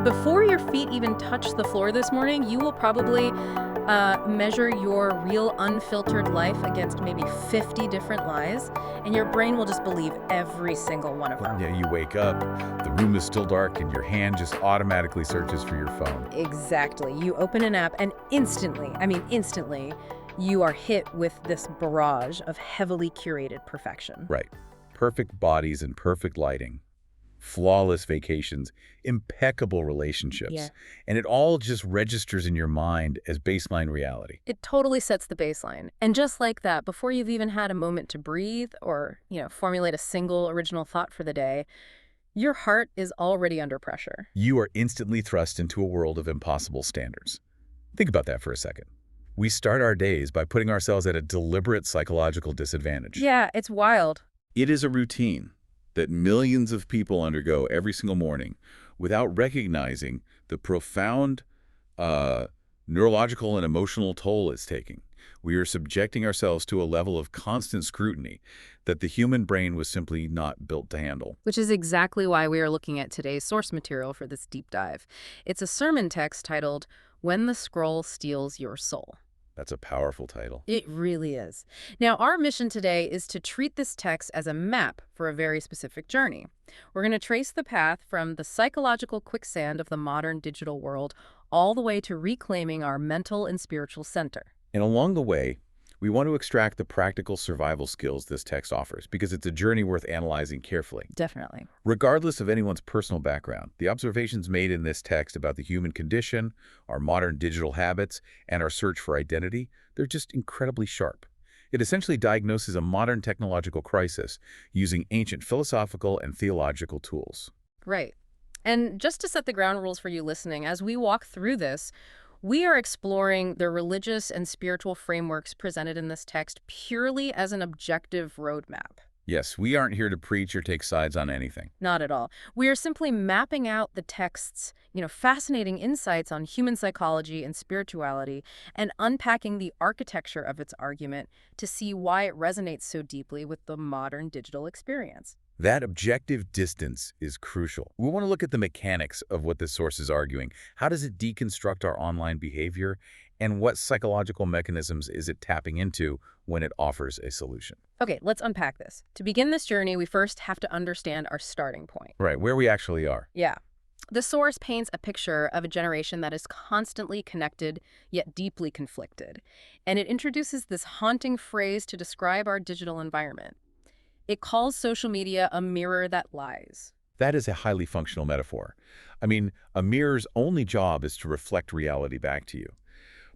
Before your feet even touch the floor this morning, you will probably measure your real unfiltered life against maybe 50 different lies, and your brain will just believe every single one of them. Yeah, you wake up, the room is still dark, and your hand just automatically searches for your phone. Exactly. You open an app and instantly, you are hit with this barrage of heavily curated perfection. Right. Perfect bodies and perfect lighting, flawless vacations, impeccable relationships. Yeah. And it all just registers in your mind as baseline reality. It totally sets the baseline. And just like that, before you've even had a moment to breathe or, formulate a single original thought for the day, your heart is already under pressure. You are instantly thrust into a world of impossible standards. Think about that for a second. We start our days by putting ourselves at a deliberate psychological disadvantage. Yeah, it's wild. It is a routine that millions of people undergo every single morning without recognizing the profound neurological and emotional toll it's taking. We are subjecting ourselves to a level of constant scrutiny that the human brain was simply not built to handle. Which is exactly why we are looking at today's source material for this deep dive. It's a sermon text titled, "When the Scroll Steals Your Soul." That's a powerful title. It really is. Now, our mission today is to treat this text as a map for a very specific journey. We're going to trace the path from the psychological quicksand of the modern digital world all the way to reclaiming our mental and spiritual center. And along the way, we want to extract the practical survival skills this text offers because it's a journey worth analyzing carefully. Definitely. Regardless of anyone's personal background, the observations made in this text about the human condition, our modern digital habits, and our search for identity, they're just incredibly sharp. It essentially diagnoses a modern technological crisis using ancient philosophical and theological tools. Right. And just to set the ground rules for you listening, as we walk through this, we are exploring the religious and spiritual frameworks presented in this text purely as an objective roadmap. Yes, we aren't here to preach or take sides on anything. Not at all. We are simply mapping out the text's, fascinating insights on human psychology and spirituality and unpacking the architecture of its argument to see why it resonates so deeply with the modern digital experience. That objective distance is crucial. We want to look at the mechanics of what this source is arguing. How does it deconstruct our online behavior? And what psychological mechanisms is it tapping into when it offers a solution? Okay, let's unpack this. To begin this journey, we first have to understand our starting point. Right, where we actually are. Yeah. The source paints a picture of a generation that is constantly connected, yet deeply conflicted. And it introduces this haunting phrase to describe our digital environment. It calls social media a mirror that lies. That is a highly functional metaphor. I mean, a mirror's only job is to reflect reality back to you.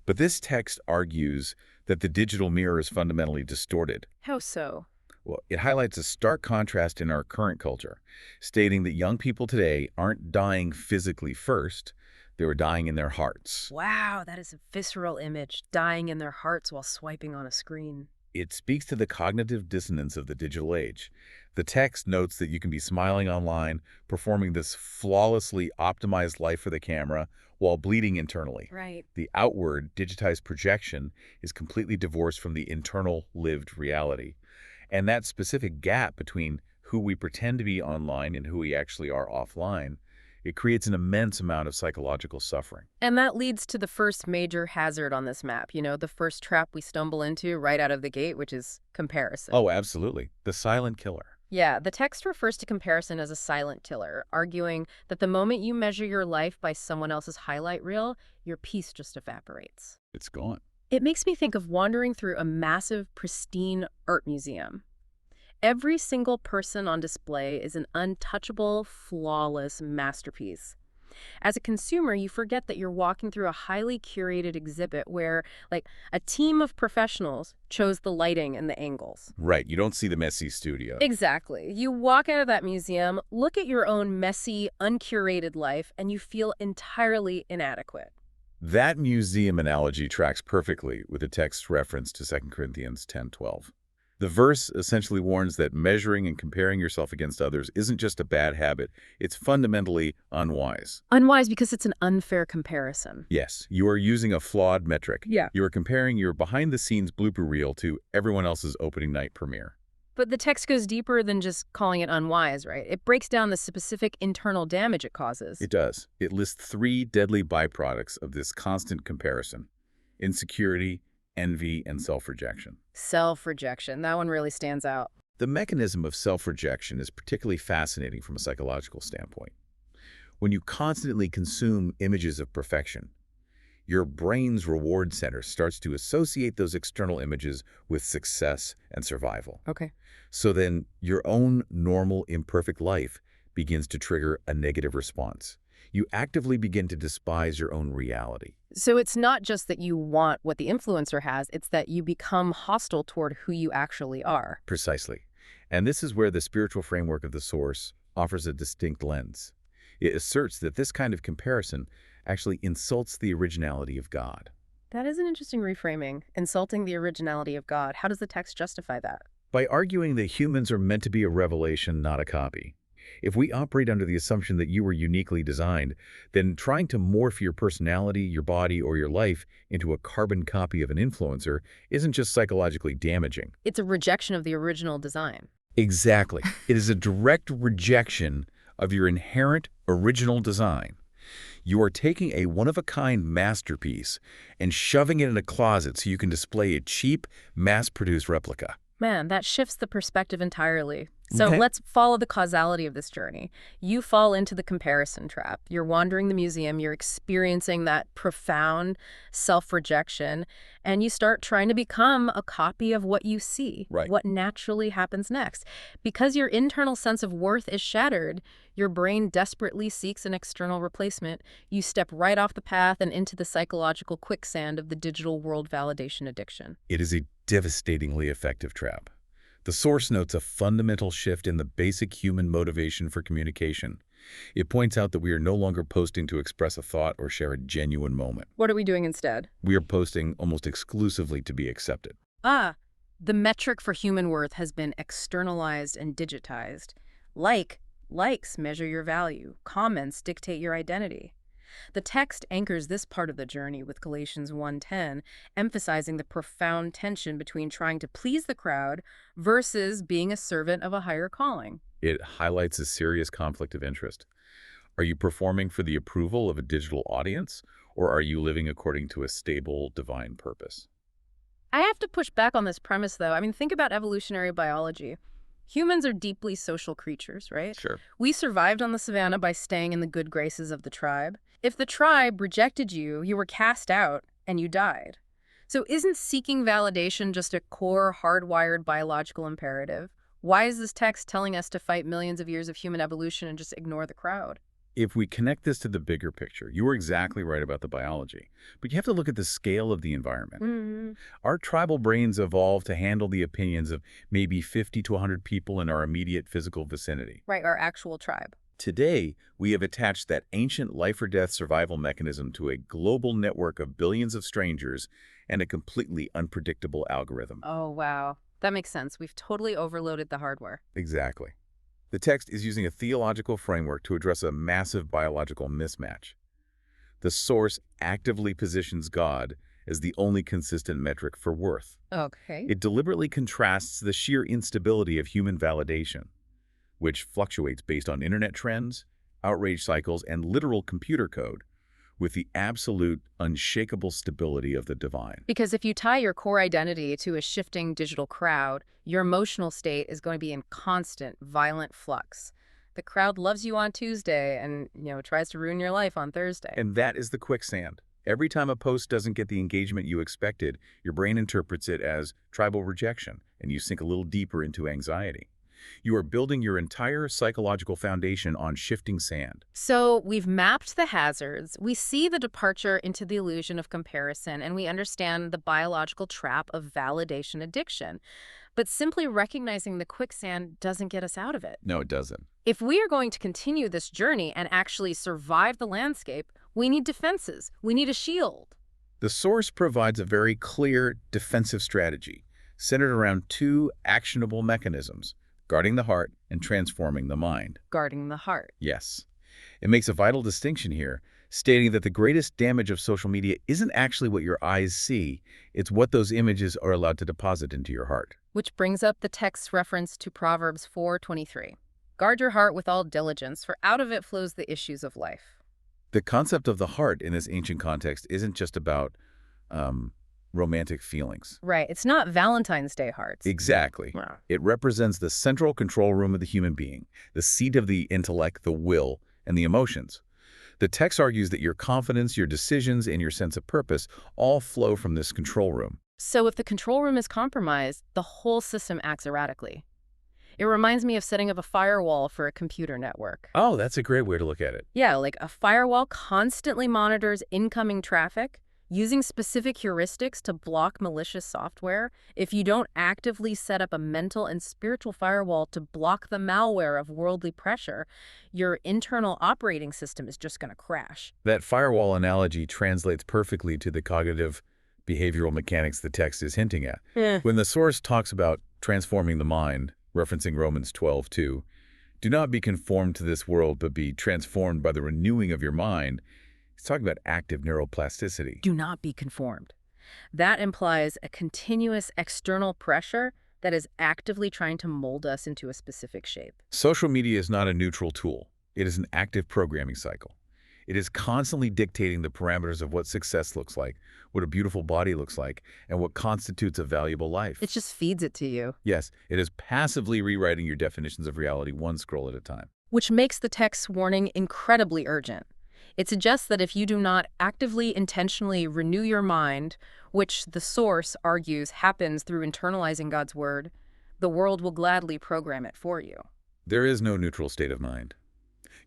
But this text argues that the digital mirror is fundamentally distorted. How so? Well, it highlights a stark contrast in our current culture, stating that young people today aren't dying physically first, they were dying in their hearts. Wow, that is a visceral image, dying in their hearts while swiping on a screen. It speaks to the cognitive dissonance of the digital age. The text notes that you can be smiling online, performing this flawlessly optimized life for the camera, while bleeding internally. Right. The outward, digitized projection is completely divorced from the internal, lived reality. And that specific gap between who we pretend to be online and who we actually are offline, it creates an immense amount of psychological suffering. And that leads to the first major hazard on this map, the first trap we stumble into right out of the gate, which is comparison. Oh, absolutely. The silent killer. Yeah, the text refers to comparison as a silent killer, arguing that the moment you measure your life by someone else's highlight reel, your peace just evaporates. It's gone. It makes me think of wandering through a massive, pristine art museum. Every single person on display is an untouchable, flawless masterpiece. As a consumer, you forget that you're walking through a highly curated exhibit where, a team of professionals chose the lighting and the angles. Right, you don't see the messy studio. Exactly. You walk out of that museum, look at your own messy, uncurated life, and you feel entirely inadequate. That museum analogy tracks perfectly with the text's reference to 2 Corinthians 10:12. The verse essentially warns that measuring and comparing yourself against others isn't just a bad habit, it's fundamentally unwise. Unwise because it's an unfair comparison. Yes, you are using a flawed metric. Yeah. You are comparing your behind-the-scenes blooper reel to everyone else's opening night premiere. But the text goes deeper than just calling it unwise, right? It breaks down the specific internal damage it causes. It does. It lists 3 deadly byproducts of this constant comparison: insecurity, envy, and self-rejection. Self-rejection. That one really stands out. The mechanism of self-rejection is particularly fascinating from a psychological standpoint. When you constantly consume images of perfection, your brain's reward center starts to associate those external images with success and survival. Okay. So then your own normal, imperfect life begins to trigger a negative response. You actively begin to despise your own reality. So it's not just that you want what the influencer has, it's that you become hostile toward who you actually are. Precisely. And this is where the spiritual framework of the Source offers a distinct lens. It asserts that this kind of comparison actually insults the originality of God. That is an interesting reframing. Insulting the originality of God. How does the text justify that? By arguing that humans are meant to be a revelation, not a copy. If we operate under the assumption that you were uniquely designed, then trying to morph your personality, your body, or your life into a carbon copy of an influencer isn't just psychologically damaging. It's a rejection of the original design. Exactly. It is a direct rejection of your inherent original design. You are taking a one-of-a-kind masterpiece and shoving it in a closet so you can display a cheap, mass-produced replica. Man, that shifts the perspective entirely. So Okay. let's follow the causality of this journey. You fall into the comparison trap. You're wandering the museum, you're experiencing that profound self-rejection, and you start trying to become a copy of what you see, Right. what naturally happens next. Because your internal sense of worth is shattered, your brain desperately seeks an external replacement. You step right off the path and into the psychological quicksand of the digital world validation addiction. It is a devastatingly effective trap. The Source notes a fundamental shift in the basic human motivation for communication. It points out that we are no longer posting to express a thought or share a genuine moment. What are we doing instead? We are posting almost exclusively to be accepted. The metric for human worth has been externalized and digitized. Likes measure your value. Comments dictate your identity. The text anchors this part of the journey with Galatians 1:10, emphasizing the profound tension between trying to please the crowd versus being a servant of a higher calling. It highlights a serious conflict of interest. Are you performing for the approval of a digital audience, or are you living according to a stable, divine purpose? I have to push back on this premise, though. I mean, think about evolutionary biology. Humans are deeply social creatures, right? Sure. We survived on the savannah by staying in the good graces of the tribe. If the tribe rejected you, you were cast out and you died. So isn't seeking validation just a core, hardwired biological imperative? Why is this text telling us to fight millions of years of human evolution and just ignore the crowd? If we connect this to the bigger picture, you are exactly right about the biology, but you have to look at the scale of the environment. Our tribal brains evolved to handle the opinions of maybe 50 to 100 people in our immediate physical vicinity. Right, our actual tribe. Today, we have attached that ancient life-or-death survival mechanism to a global network of billions of strangers and a completely unpredictable algorithm. Oh, wow. That makes sense. We've totally overloaded the hardware. Exactly. The text is using a theological framework to address a massive biological mismatch. The Source actively positions God as the only consistent metric for worth. Okay. It deliberately contrasts the sheer instability of human validation, which fluctuates based on internet trends, outrage cycles, and literal computer code, with the absolute, unshakable stability of the divine. Because if you tie your core identity to a shifting digital crowd, your emotional state is going to be in constant, violent flux. The crowd loves you on Tuesday and, tries to ruin your life on Thursday. And that is the quicksand. Every time a post doesn't get the engagement you expected, your brain interprets it as tribal rejection, and you sink a little deeper into anxiety. You are building your entire psychological foundation on shifting sand. So we've mapped the hazards, we see the departure into the illusion of comparison, and we understand the biological trap of validation addiction. But simply recognizing the quicksand doesn't get us out of it. No, it doesn't. If we are going to continue this journey and actually survive the landscape, we need defenses. We need a shield. The Source provides a very clear defensive strategy centered around 2 actionable mechanisms: guarding the heart and transforming the mind. Guarding the heart. Yes. It makes a vital distinction here, stating that the greatest damage of social media isn't actually what your eyes see, it's what those images are allowed to deposit into your heart. Which brings up the text's reference to Proverbs 4:23. Guard your heart with all diligence, for out of it flows the issues of life. The concept of the heart in this ancient context isn't just about romantic feelings. Right, it's not Valentine's Day hearts. Exactly. Wow. It represents the central control room of the human being, the seat of the intellect, the will, and the emotions. The text argues that your confidence, your decisions, and your sense of purpose all flow from this control room. So if the control room is compromised, the whole system acts erratically. It reminds me of setting up a firewall for a computer network. Oh, that's a great way to look at it. Yeah, like a firewall constantly monitors incoming traffic, using specific heuristics to block malicious software. If you don't actively set up a mental and spiritual firewall to block the malware of worldly pressure, your internal operating system is just going to crash. That firewall analogy translates perfectly to the cognitive behavioral mechanics the text is hinting at. When the source talks about transforming the mind, referencing Romans 12:2, do not be conformed to this world, but be transformed by the renewing of your mind. It's talking about active neuroplasticity. Do not be conformed. That implies a continuous external pressure that is actively trying to mold us into a specific shape. Social media is not a neutral tool. It is an active programming cycle. It is constantly dictating the parameters of what success looks like, what a beautiful body looks like, and what constitutes a valuable life. It just feeds it to you. Yes, it is passively rewriting your definitions of reality one scroll at a time. Which makes the text's warning incredibly urgent. It suggests that if you do not actively, intentionally renew your mind, which the source argues happens through internalizing God's word, the world will gladly program it for you. There is no neutral state of mind.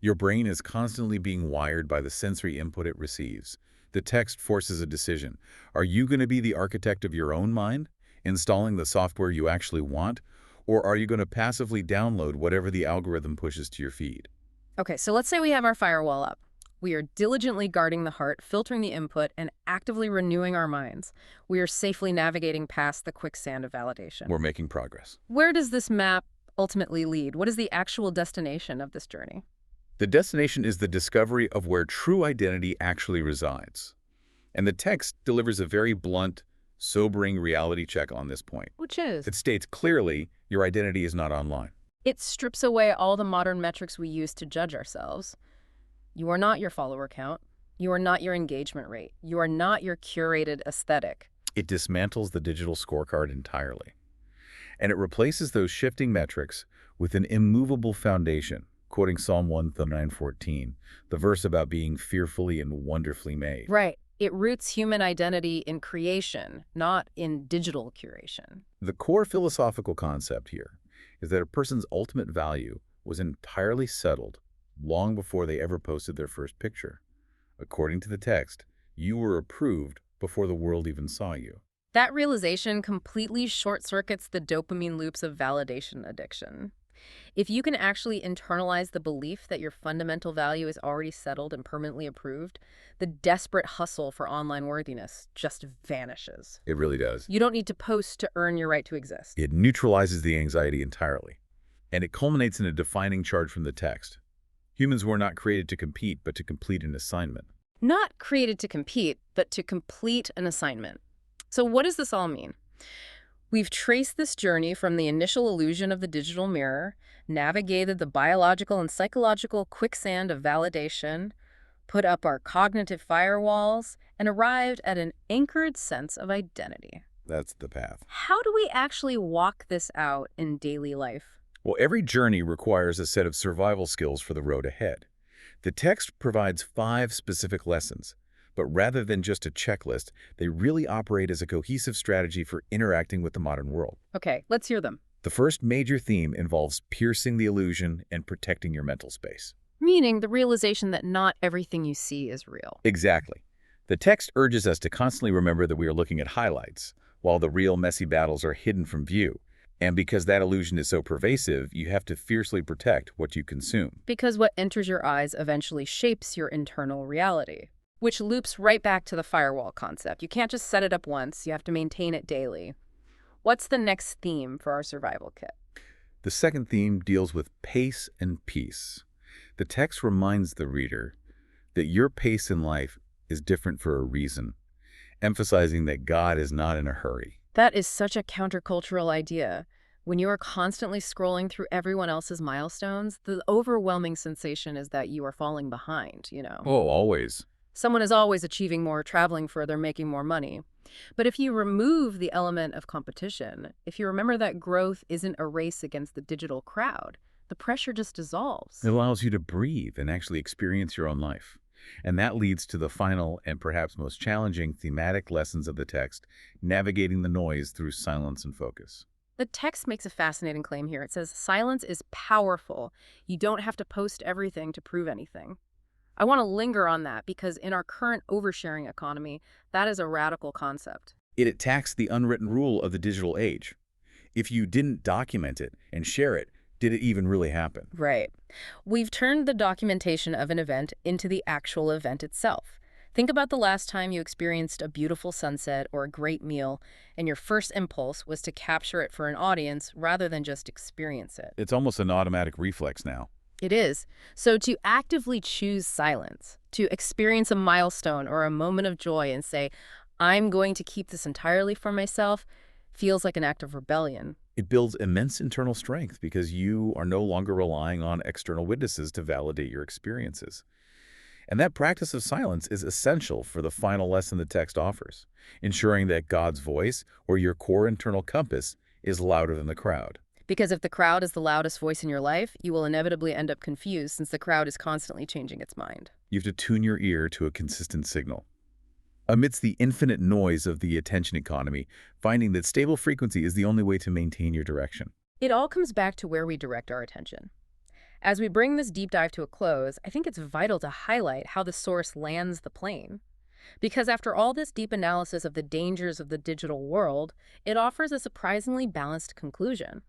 Your brain is constantly being wired by the sensory input it receives. The text forces a decision. Are you going to be the architect of your own mind, installing the software you actually want, or are you going to passively download whatever the algorithm pushes to your feed? Okay, so let's say we have our firewall up. We are diligently guarding the heart, filtering the input, and actively renewing our minds. We are safely navigating past the quicksand of validation. We're making progress. Where does this map ultimately lead? What is the actual destination of this journey? The destination is the discovery of where true identity actually resides. And the text delivers a very blunt, sobering reality check on this point. Which is? It states clearly your identity is not online. It strips away all the modern metrics we use to judge ourselves. You are not your follower count. You are not your engagement rate. You are not your curated aesthetic. It dismantles the digital scorecard entirely. And it replaces those shifting metrics with an immovable foundation, quoting Psalm 139:14, the verse about being fearfully and wonderfully made. Right. It roots human identity in creation, not in digital curation. The core philosophical concept here is that a person's ultimate value was entirely settled long before they ever posted their first picture. According to the text, you were approved before the world even saw you. That realization completely short-circuits the dopamine loops of validation addiction. If you can actually internalize the belief that your fundamental value is already settled and permanently approved, the desperate hustle for online worthiness just vanishes. It really does. You don't need to post to earn your right to exist. It neutralizes the anxiety entirely. And it culminates in a defining charge from the text. Humans were not created to compete, but to complete an assignment. Not created to compete, but to complete an assignment. So what does this all mean? We've traced this journey from the initial illusion of the digital mirror, navigated the biological and psychological quicksand of validation, put up our cognitive firewalls, and arrived at an anchored sense of identity. That's the path. How do we actually walk this out in daily life? Well, every journey requires a set of survival skills for the road ahead. The text provides 5 specific lessons, but rather than just a checklist, they really operate as a cohesive strategy for interacting with the modern world. Okay, let's hear them. The first major theme involves piercing the illusion and protecting your mental space. Meaning the realization that not everything you see is real. Exactly. The text urges us to constantly remember that we are looking at highlights, while the real messy battles are hidden from view. And because that illusion is so pervasive, you have to fiercely protect what you consume. Because what enters your eyes eventually shapes your internal reality. Which loops right back to the firewall concept. You can't just set it up once, you have to maintain it daily. What's the next theme for our survival kit? The second theme deals with pace and peace. The text reminds the reader that your pace in life is different for a reason, emphasizing that God is not in a hurry. That is such a countercultural idea. When you are constantly scrolling through everyone else's milestones, the overwhelming sensation is that you are falling behind. Oh, always. Someone is always achieving more, traveling further, making more money. But if you remove the element of competition, if you remember that growth isn't a race against the digital crowd, the pressure just dissolves. It allows you to breathe and actually experience your own life. And that leads to the final and perhaps most challenging thematic lessons of the text, navigating the noise through silence and focus. The text makes a fascinating claim here. It says, silence is powerful. You don't have to post everything to prove anything. I want to linger on that because in our current oversharing economy, that is a radical concept. It attacks the unwritten rule of the digital age. If you didn't document it and share it, did it even really happen? Right. We've turned the documentation of an event into the actual event itself. Think about the last time you experienced a beautiful sunset or a great meal, and your first impulse was to capture it for an audience rather than just experience it. It's almost an automatic reflex now. It is. So to actively choose silence, to experience a milestone or a moment of joy and say, I'm going to keep this entirely for myself, feels like an act of rebellion. It builds immense internal strength because you are no longer relying on external witnesses to validate your experiences. And that practice of silence is essential for the final lesson the text offers, ensuring that God's voice, or your core internal compass, is louder than the crowd. Because if the crowd is the loudest voice in your life, you will inevitably end up confused since the crowd is constantly changing its mind. You have to tune your ear to a consistent signal. Amidst the infinite noise of the attention economy, finding that stable frequency is the only way to maintain your direction. It all comes back to where we direct our attention. As we bring this deep dive to a close, I think it's vital to highlight how the source lands the plane. Because after all this deep analysis of the dangers of the digital world, it offers a surprisingly balanced conclusion.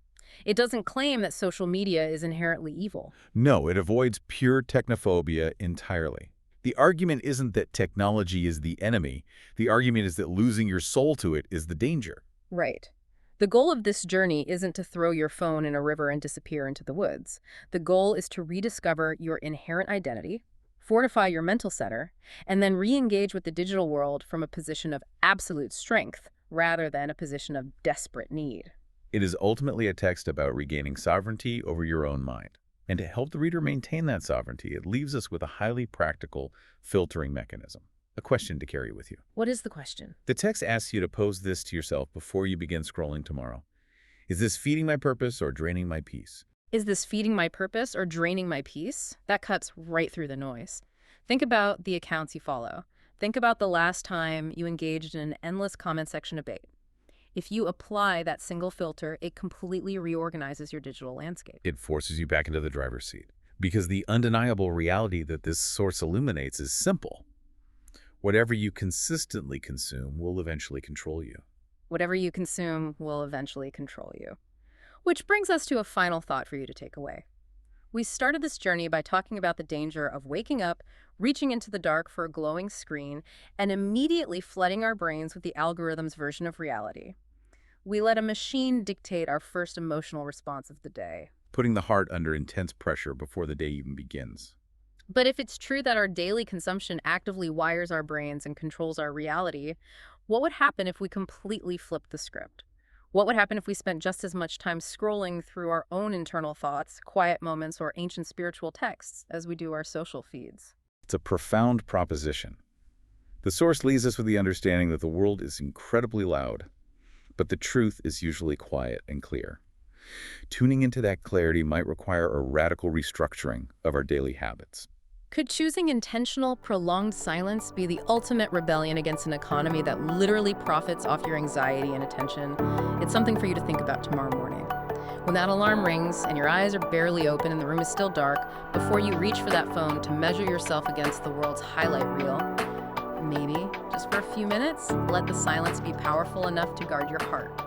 It doesn't claim that social media is inherently evil. No, it avoids pure technophobia entirely. The argument isn't that technology is the enemy. The argument is that losing your soul to it is the danger. Right. The goal of this journey isn't to throw your phone in a river and disappear into the woods. The goal is to rediscover your inherent identity, fortify your mental center, and then re-engage with the digital world from a position of absolute strength rather than a position of desperate need. It is ultimately a text about regaining sovereignty over your own mind. And to help the reader maintain that sovereignty, it leaves us with a highly practical filtering mechanism. A question to carry with you. What is the question? The text asks you to pose this to yourself before you begin scrolling tomorrow. Is this feeding my purpose or draining my peace? Is this feeding my purpose or draining my peace? That cuts right through the noise. Think about the accounts you follow. Think about the last time you engaged in an endless comment section debate. If you apply that single filter, it completely reorganizes your digital landscape. It forces you back into the driver's seat. Because the undeniable reality that this source illuminates is simple. Whatever you consistently consume will eventually control you. Whatever you consume will eventually control you. Which brings us to a final thought for you to take away. We started this journey by talking about the danger of waking up, reaching into the dark for a glowing screen, and immediately flooding our brains with the algorithm's version of reality. We let a machine dictate our first emotional response of the day. Putting the heart under intense pressure before the day even begins. But if it's true that our daily consumption actively wires our brains and controls our reality, what would happen if we completely flipped the script? What would happen if we spent just as much time scrolling through our own internal thoughts, quiet moments, or ancient spiritual texts as we do our social feeds? It's a profound proposition. The source leaves us with the understanding that the world is incredibly loud, but the truth is usually quiet and clear. Tuning into that clarity might require a radical restructuring of our daily habits. Could choosing intentional, prolonged silence be the ultimate rebellion against an economy that literally profits off your anxiety and attention? It's something for you to think about tomorrow morning. When that alarm rings and your eyes are barely open and the room is still dark, before you reach for that phone to measure yourself against the world's highlight reel, maybe, just for a few minutes, let the silence be powerful enough to guard your heart.